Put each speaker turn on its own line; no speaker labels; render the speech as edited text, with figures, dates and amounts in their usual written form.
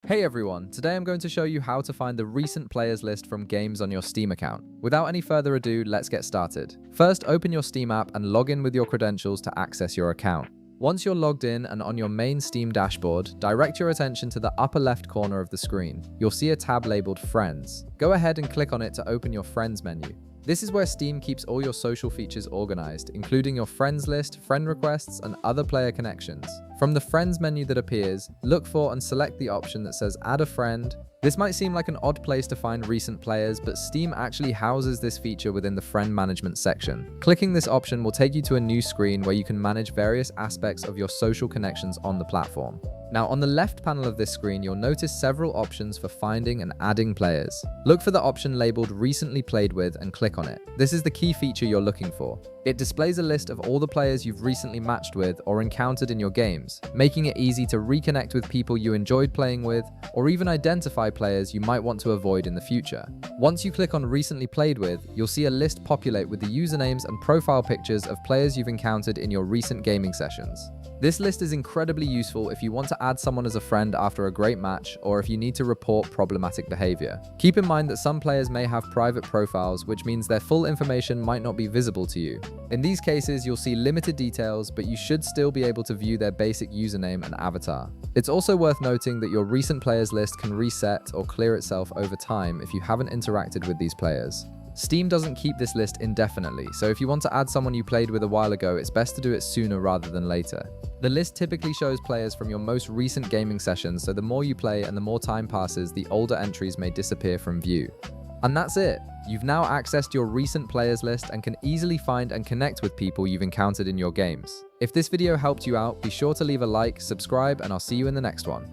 Hey everyone, today I'm going to show you how to find the recent players list from games on your Steam account. Without any further ado, let's get started. First, open your Steam app and log in with your credentials to access your account. Once you're logged in and on your main Steam dashboard, direct your attention to the upper left corner of the screen. You'll see a tab labeled Friends. Go ahead and click on it to open your Friends menu. This is where Steam keeps all your social features organized, including your friends list, friend requests, and other player connections. From the Friends menu that appears, look for and select the option that says Add a Friend. This might seem like an odd place to find recent players, but Steam actually houses this feature within the Friend Management section. Clicking this option will take you to a new screen where you can manage various aspects of your social connections on the platform. Now, on the left panel of this screen, you'll notice several options for finding and adding players. Look for the option labeled Recently Played With and click on it. This is the key feature you're looking for. It displays a list of all the players you've recently matched with or encountered in your games, making it easy to reconnect with people you enjoyed playing with, or even identify players you might want to avoid in the future. Once you click on Recently Played With, you'll see a list populate with the usernames and profile pictures of players you've encountered in your recent gaming sessions. This list is incredibly useful if you want to add someone as a friend after a great match, or if you need to report problematic behavior. Keep in mind that some players may have private profiles, which means their full information might not be visible to you. In these cases, you'll see limited details, but you should still be able to view their basic username and avatar. It's also worth noting that your recent players list can reset or clear itself over time if you haven't interacted with these players. Steam doesn't keep this list indefinitely, so if you want to add someone you played with a while ago, it's best to do it sooner rather than later. The list typically shows players from your most recent gaming sessions, so the more you play and the more time passes, the older entries may disappear from view. And that's it! You've now accessed your recent players list and can easily find and connect with people you've encountered in your games. If this video helped you out, be sure to leave a like, subscribe, and I'll see you in the next one.